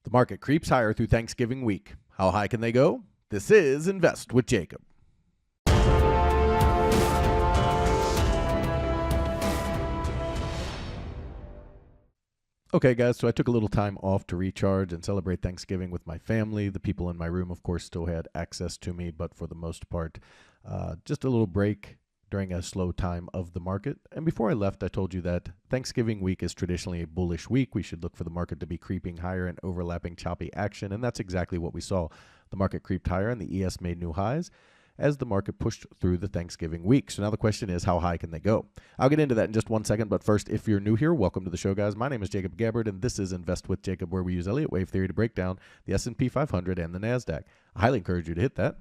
The market creeps higher through Thanksgiving week. How high can they go? This is Invest with Jacob. Okay, guys, so I took a little time off to recharge and celebrate Thanksgiving with my family. The people in my room, of course, still had access to me, but for the most part, just a little break during a slow time of the market. And before I left, I told you that Thanksgiving week is traditionally a bullish week. We should look for the market to be creeping higher and overlapping choppy action, and that's exactly what we saw. The market creeped higher and the ES made new highs as the market pushed through the Thanksgiving week. So now the question is, how high can they go? I'll get into that in just 1 second, but first, if you're new here, welcome to the show, guys. My name is Jacob Gabbard, and this is Invest with Jacob, where we use Elliott Wave Theory to break down the SP500 and the NASDAQ. I highly encourage you to hit that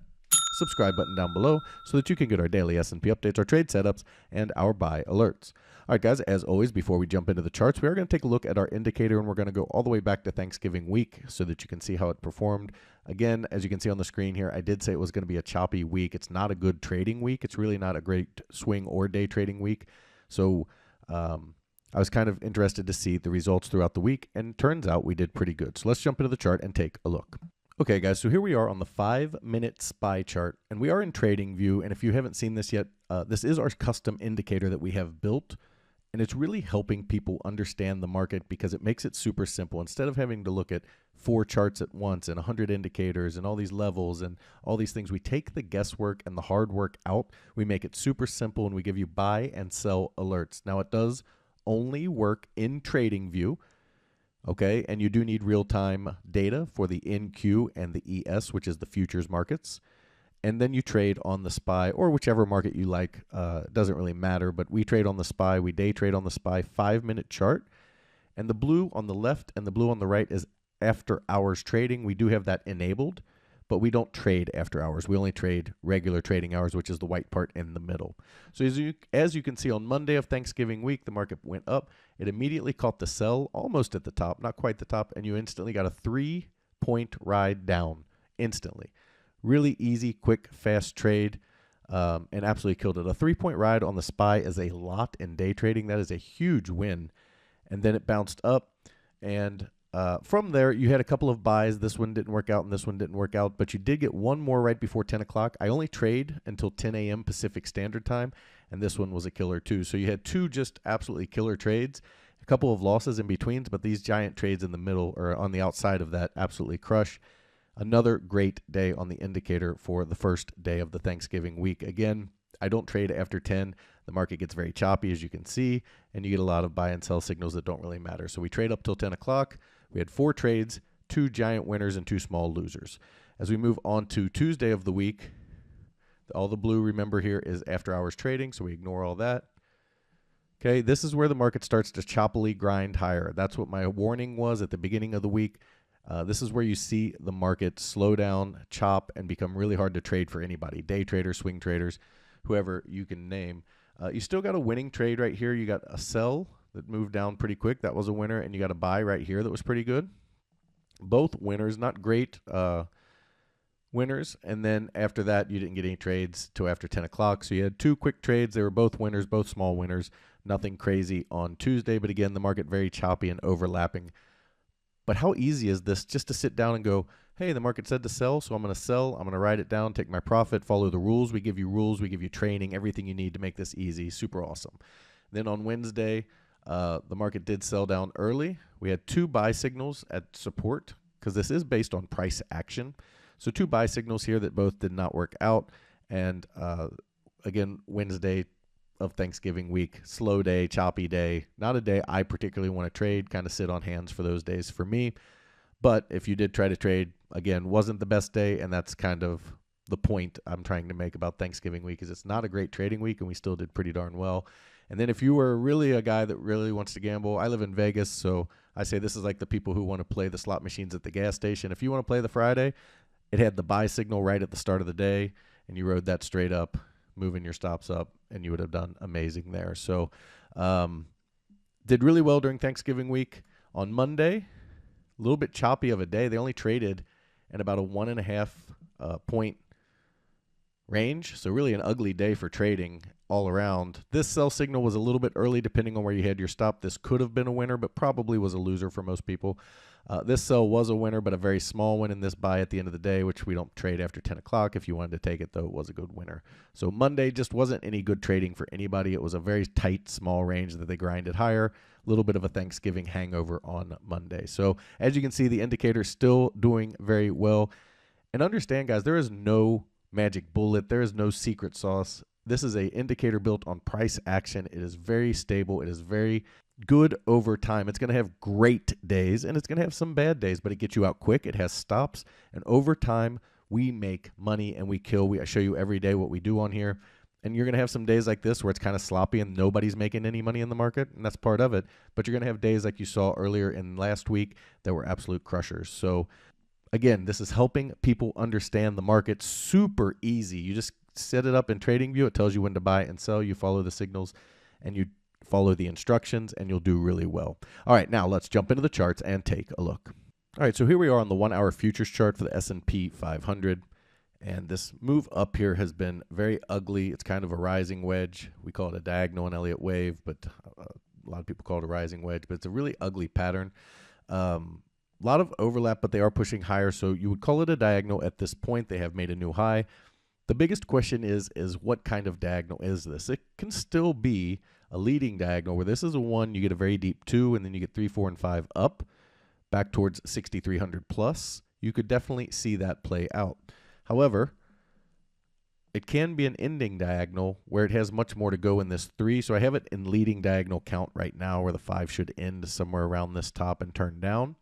subscribe button down below so that you can get our daily S&P updates, our trade setups, and our buy alerts. All right, guys, as always, before we jump into the charts, we are going to take a look at our indicator, and we're going to go all the way back to Thanksgiving week so that you can see how it performed. Again, as you can see on the screen here, I did say it was going to be a choppy week. It's not a good trading week. It's really not a great swing or day trading week. So I was kind of interested to see the results throughout the week, and turns out we did pretty good. So let's jump into the chart and take a look. Okay, guys, so here we are on the 5-minute SPY chart, and we are in trading view. And if you haven't seen this yet, this is our custom indicator that we have built, and it's really helping people understand the market because it makes it super simple. Instead of having to look at 4 charts at once and 100 indicators and all these levels and all these things, we take the guesswork and the hard work out. We make it super simple, and we give you buy and sell alerts. Now, it does only work in trading view. Okay, and you do need real-time data for the NQ and the ES, which is the futures markets. And then you trade on the SPY or whichever market you like. It doesn't really matter, but we trade on the SPY. We day trade on the SPY 5-minute chart. And the blue on the left and the blue on the right is after hours trading. We do have that enabled, but we don't trade after hours. We only trade regular trading hours, which is the white part in the middle. So as you can see, on Monday of Thanksgiving week, the market went up. It immediately caught the sell almost at the top, not quite the top, and you instantly got a 3-point ride down instantly. Really easy, quick, fast trade, and absolutely killed it. A 3-point ride on the SPY is a lot in day trading. That is a huge win. And then it bounced up, and from there, you had a couple of buys. This one didn't work out, and this one didn't work out, but you did get one more right before 10 o'clock. I only trade until 10 a.m. Pacific Standard Time, and this one was a killer too. So you had 2 just absolutely killer trades, a couple of losses in betweens, but these giant trades in the middle or on the outside of that absolutely crush. Another great day on the indicator for the first day of the Thanksgiving week. Again, I don't trade after 10. The market gets very choppy, as you can see, and you get a lot of buy and sell signals that don't really matter. So we trade up till 10 o'clock. We had 4 trades, 2 giant winners and 2 small losers. As we move on to Tuesday of the week, all the blue, remember here, is after hours trading, so we ignore all that. Okay, this is where the market starts to choppily grind higher. That's what my warning was at the beginning of the week. This is where you see the market slow down, chop, and become really hard to trade for anybody. Day traders, swing traders, whoever you can name. You still got a winning trade right here. You got a sell that moved down pretty quick. That was a winner. And you got a buy right here that was pretty good. Both winners, not great winners. And then after that, you didn't get any trades till after 10 o'clock. So you had 2 quick trades. They were both winners, both small winners. Nothing crazy on Tuesday. But again, the market very choppy and overlapping. But how easy is this just to sit down and go, hey, the market said to sell, so I'm going to sell. I'm going to write it down, take my profit, follow the rules. We give you rules. We give you training, everything you need to make this easy. Super awesome. Then on Wednesday, the market did sell down early. We had 2 buy signals at support because this is based on price action. So 2 buy signals here that both did not work out. And again, Wednesday of Thanksgiving week, slow day, choppy day. Not a day I particularly want to trade, kind of sit on hands for those days for me. But if you did try to trade, again, wasn't the best day, and that's kind of the point I'm trying to make about Thanksgiving week is it's not a great trading week, and we still did pretty darn well. And then if you were really a guy that really wants to gamble, I live in Vegas, so I say this is like the people who want to play the slot machines at the gas station. If you want to play the Friday, it had the buy signal right at the start of the day, and you rode that straight up, moving your stops up, and you would have done amazing there. So did really well during Thanksgiving week. On Monday, a little bit choppy of a day. They only traded at about a 1.5 point range. So really an ugly day for trading all around. This sell signal was a little bit early depending on where you had your stop. This could have been a winner, but probably was a loser for most people. This sell was a winner, but a very small one in this buy at the end of the day, which we don't trade after 10 o'clock. If you wanted to take it, though, it was a good winner. So Monday just wasn't any good trading for anybody. It was a very tight, small range that they grinded higher. A little bit of a Thanksgiving hangover on Monday. So as you can see, the indicator is still doing very well. And understand, guys, there is no magic bullet. There is no secret sauce. This is an indicator built on price action. It is very stable. It is very good over time. It's going to have great days and it's going to have some bad days, but it gets you out quick. It has stops, and over time we make money and we kill. I show you every day what we do on here, and you're going to have some days like this where it's kind of sloppy and nobody's making any money in the market, and that's part of it. But you're going to have days like you saw earlier in last week that were absolute crushers. So again, this is helping people understand the market super easy. You just set it up in TradingView. It tells you when to buy and sell. You follow the signals and you follow the instructions, and you'll do really well. All right, now let's jump into the charts and take a look. All right, so here we are on the 1 hour futures chart for the S&P 500. And this move up here has been very ugly. It's kind of a rising wedge. We call it a diagonal in Elliott Wave, but a lot of people call it a rising wedge. But it's a really ugly pattern. A lot of overlap, but they are pushing higher. So you would call it a diagonal at this point. They have made a new high. The biggest question is what kind of diagonal is this? It can still be a leading diagonal where this is a 1, you get a very deep 2, and then you get 3, 4, and 5 up back towards 6,300 plus. You could definitely see that play out. However, it can be an ending diagonal where it has much more to go in this 3. So I have it in leading diagonal count right now where the 5 should end somewhere around this top and turn down.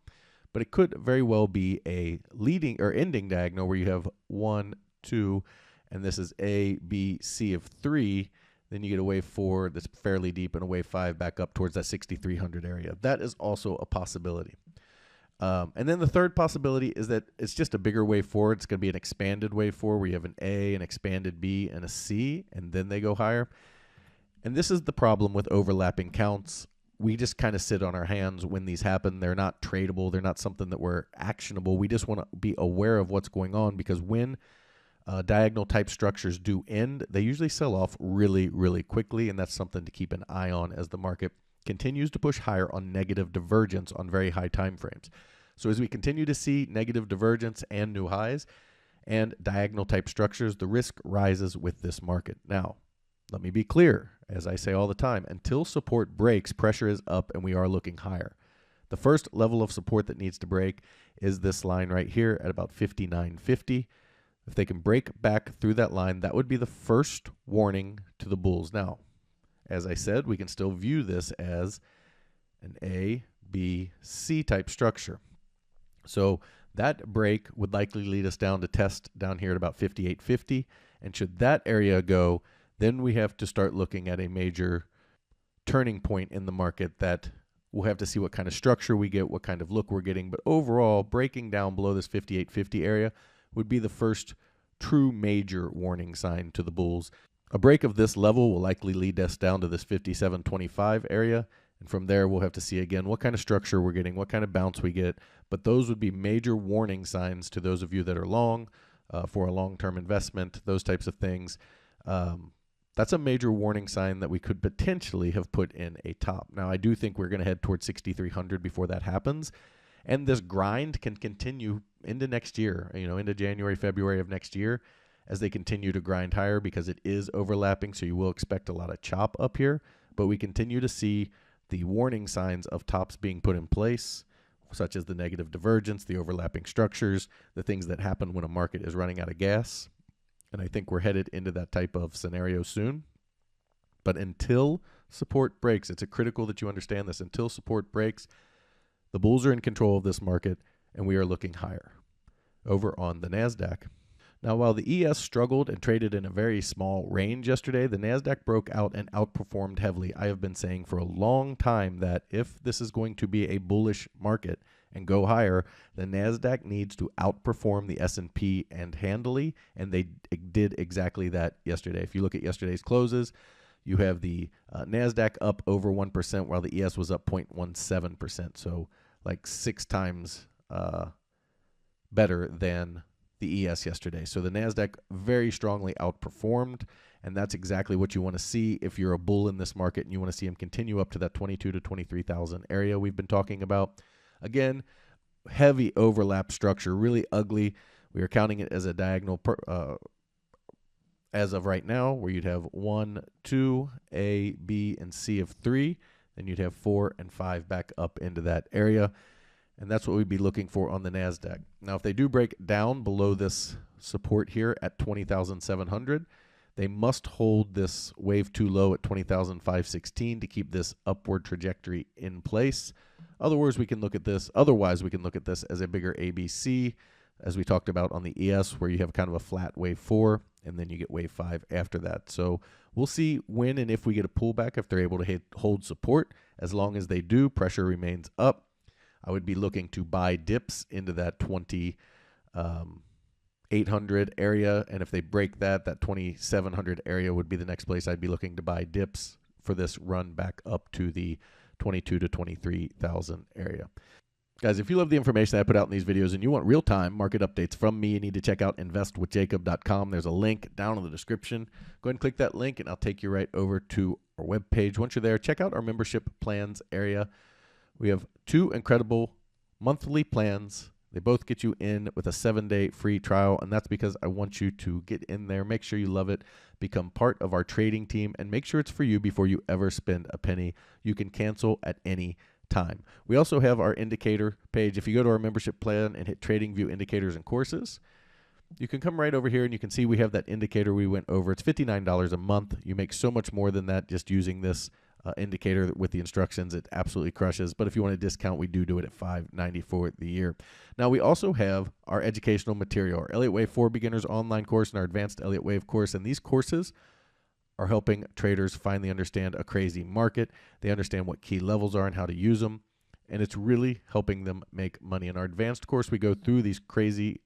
But it could very well be a leading or ending diagonal where you have 1, 2, and this is A, B, C of 3. Then you get a wave 4 that's fairly deep and a wave 5 back up towards that 6,300 area. That is also a possibility. And then the third possibility is that it's just a bigger wave 4. It's going to be an expanded wave 4 where you have an A, an expanded B, and a C, and then they go higher. And this is the problem with overlapping counts. We just kind of sit on our hands when these happen. They're not tradable. They're not something that we're actionable. We just want to be aware of what's going on, because when diagonal type structures do end, they usually sell off really, really quickly, and that's something to keep an eye on as the market continues to push higher on negative divergence on very high time frames. So as we continue to see negative divergence and new highs and diagonal type structures, the risk rises with this market. Now, let me be clear, as I say all the time, until support breaks, pressure is up and we are looking higher. The first level of support that needs to break is this line right here at about 59.50. If they can break back through that line, that would be the first warning to the bulls. Now, as I said, we can still view this as an A, B, C type structure. So that break would likely lead us down to test down here at about 58.50. And should that area go, then we have to start looking at a major turning point in the market that we'll have to see what kind of structure we get, what kind of look we're getting. But overall, breaking down below this 58.50 area would be the first true major warning sign to the bulls. A break of this level will likely lead us down to this 57.25 area, and from there we'll have to see again what kind of structure we're getting, what kind of bounce we get. But those would be major warning signs to those of you that are long for a long-term investment, those types of things. That's a major warning sign that we could potentially have put in a top. Now, I do think we're going to head towards 6,300 before that happens. And this grind can continue into next year, into January, February of next year as they continue to grind higher, because it is overlapping. So you will expect a lot of chop up here, but we continue to see the warning signs of tops being put in place, such as the negative divergence, the overlapping structures, the things that happen when a market is running out of gas. And I think we're headed into that type of scenario soon. But until support breaks, it's critical that you understand this. Until support breaks, the bulls are in control of this market, and we are looking higher. Over on the NASDAQ. Now, while the ES struggled and traded in a very small range yesterday, the NASDAQ broke out and outperformed heavily. I have been saying for a long time that if this is going to be a bullish market and go higher, the NASDAQ needs to outperform the S&P and handily, and they did exactly that yesterday. If you look at yesterday's closes, you have the NASDAQ up over 1%, while the ES was up 0.17%. So like 6 times better than the ES yesterday. So the NASDAQ very strongly outperformed, and that's exactly what you want to see if you're a bull in this market and you want to see them continue up to that 22 to 23,000 area we've been talking about. Again, heavy overlap structure, really ugly. We are counting it as a diagonal as of right now, where you'd have 1, 2, A, B, and C of 3. Then you'd have 4 and 5 back up into that area. And that's what we'd be looking for on the NASDAQ. Now, if they do break down below this support here at 20,700, they must hold this wave 2 low at 20,516 to keep this upward trajectory in place. Otherwise, we can look at this as a bigger ABC, as we talked about on the ES, where you have kind of a flat wave 4, and then you get wave 5 after that. So we'll see when and if we get a pullback, if they're able to hold support. As long as they do, pressure remains up. I would be looking to buy dips into that 20,800 area, and if they break that 2,700 area would be the next place I'd be looking to buy dips for this run back up to the 22 to 23,000 area. Guys, if you love the information that I put out in these videos and you want real-time market updates from me, you need to check out investwithjacob.com. There's a link down in the description. Go ahead and click that link, and I'll take you right over to our webpage. Once you're there, check out our membership plans area. We have 2 incredible monthly plans. They both get you in with a 7-day free trial, and that's because I want you to get in there, make sure you love it, become part of our trading team, and make sure it's for you before you ever spend a penny. You can cancel at any time. We also have our indicator page. If you go to our membership plan and hit Trading View Indicators and Courses, you can come right over here and you can see we have that indicator we went over. It's $59 a month. You make so much more than that just using this indicator with the instructions. It absolutely crushes. But if you want a discount, we do it at $5.90 for the year. Now, we also have our educational material, our Elliott Wave 4 Beginners online course and our Advanced Elliott Wave course. And these courses are helping traders finally understand a crazy market. They understand what key levels are and how to use them. And it's really helping them make money. In our advanced course, we go through these crazy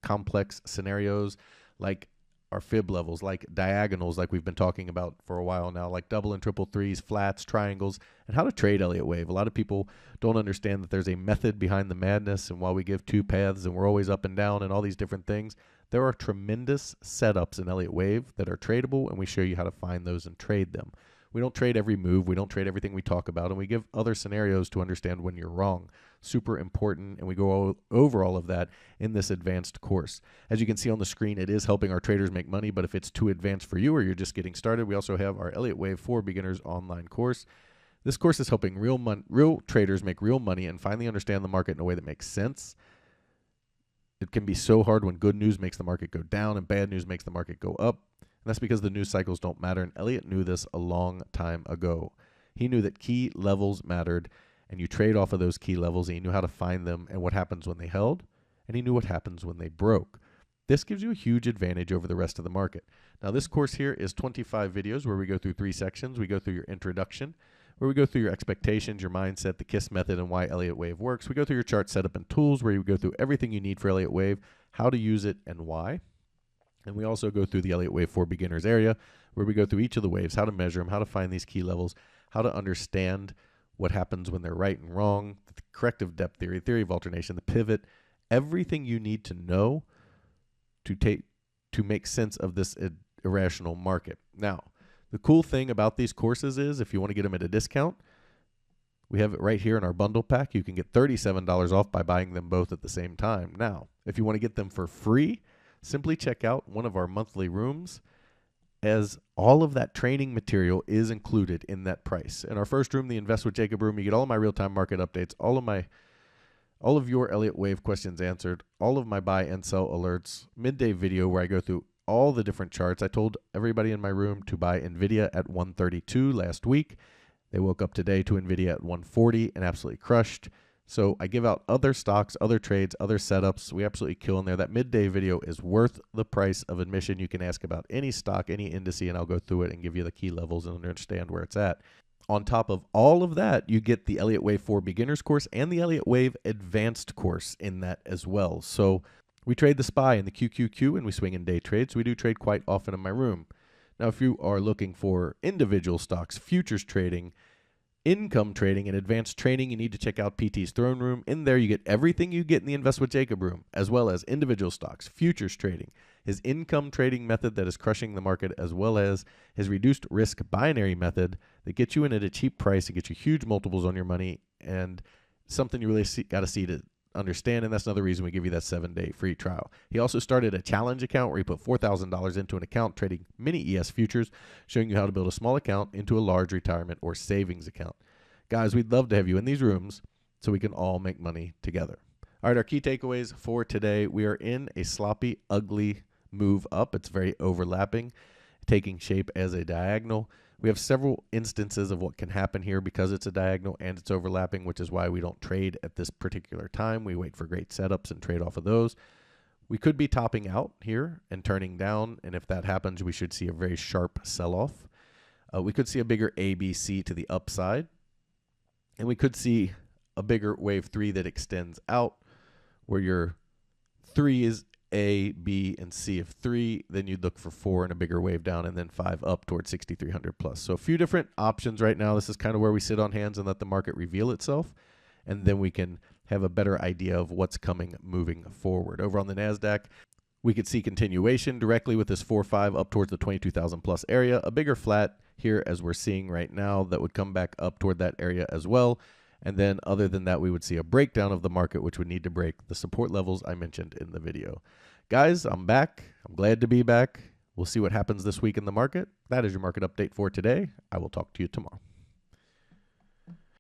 complex scenarios like our fib levels, like diagonals, like we've been talking about for a while now, like double and triple threes, flats, triangles, and how to trade Elliott Wave. A lot of people don't understand that there's a method behind the madness, and while we give 2 paths and we're always up and down and all these different things, there are tremendous setups in Elliott Wave that are tradable, and we show you how to find those and trade them. We don't trade every move. We don't trade everything we talk about, and we give other scenarios to understand when you're wrong. Super important, and we go over all of that in this advanced course. As you can see on the screen, it is helping our traders make money, but if it's too advanced for you or you're just getting started, we also have our Elliott Wave 4 Beginners online course. This course is helping real traders make real money and finally understand the market in a way that makes sense. It can be so hard when good news makes the market go down and bad news makes the market go up. And that's because the news cycles don't matter, and Elliott knew this a long time ago. He knew that key levels mattered, and you trade off of those key levels, and he knew how to find them and what happens when they held, and he knew what happens when they broke. This gives you a huge advantage over the rest of the market. Now, this course here is 25 videos where we go through 3 sections. We go through your introduction, where we go through your expectations, your mindset, the KISS method, and why Elliott Wave works. We go through your chart setup and tools, where you go through everything you need for Elliott Wave, how to use it, and why. And we also go through the Elliott Wave 4 Beginners area, where we go through each of the waves, how to measure them, how to find these key levels, how to understand what happens when they're right and wrong, the corrective depth theory, theory of alternation, the pivot, everything you need to know to make sense of this irrational market. Now, the cool thing about these courses is if you want to get them at a discount, we have it right here in our bundle pack. You can get $37 off by buying them both at the same time. Now, if you want to get them for free, simply check out one of our monthly rooms, as all of that training material is included in that price. In our first room, the Invest with Jacob room, you get all of my real-time market updates, all of your Elliott Wave questions answered, all of my buy and sell alerts, midday video where I go through all the different charts. I told everybody in my room to buy NVIDIA at 132 last week. They woke up today to NVIDIA at 140 and absolutely crushed. So I give out other stocks, other trades, other setups. We absolutely kill in there. That midday video is worth the price of admission. You can ask about any stock, any indice, and I'll go through it and give you the key levels and understand where it's at. On top of all of that, you get the Elliott Wave 4 Beginners course and the Elliott Wave Advanced course in that as well. So we trade the SPY and the QQQ, and we swing in day trades. We do trade quite often in my room. Now, if you are looking for individual stocks, futures trading, income trading and advanced training, you need to check out PT's Throne Room. In there, you get everything you get in the Invest with Jacob room, as well as individual stocks, futures trading, his income trading method that is crushing the market, as well as his reduced risk binary method that gets you in at a cheap price and gets you huge multiples on your money, and something you really got to see to understand, and that's another reason we give you that 7-day free trial. He also started a challenge account where he put $4,000 into an account trading mini ES futures, showing you how to build a small account into a large retirement or savings account. Guys, we'd love to have you in these rooms so we can all make money together. All right, our key takeaways for today. We are in a sloppy, ugly move up. It's very overlapping, taking shape as a diagonal. We have several instances of what can happen here because it's a diagonal and it's overlapping, which is why we don't trade at this particular time. We wait for great setups and trade off of those. We could be topping out here and turning down, and if that happens, we should see a very sharp sell-off. We could see a bigger ABC to the upside, and we could see a bigger wave 3 that extends out, where your 3 is A, B, and C of 3, then you'd look for 4 and a bigger wave down, and then 5 up towards 6,300 plus. So a few different options right now. This is kind of where we sit on hands and let the market reveal itself, and then we can have a better idea of what's coming moving forward. Over on the NASDAQ, we could see continuation directly with this 4-5 up towards the 22,000 plus area, a bigger flat here as we're seeing right now that would come back up toward that area as well. And then other than that, we would see a breakdown of the market, which would need to break the support levels I mentioned in the video. Guys, I'm back. I'm glad to be back. We'll see what happens this week in the market. That is your market update for today. I will talk to you tomorrow.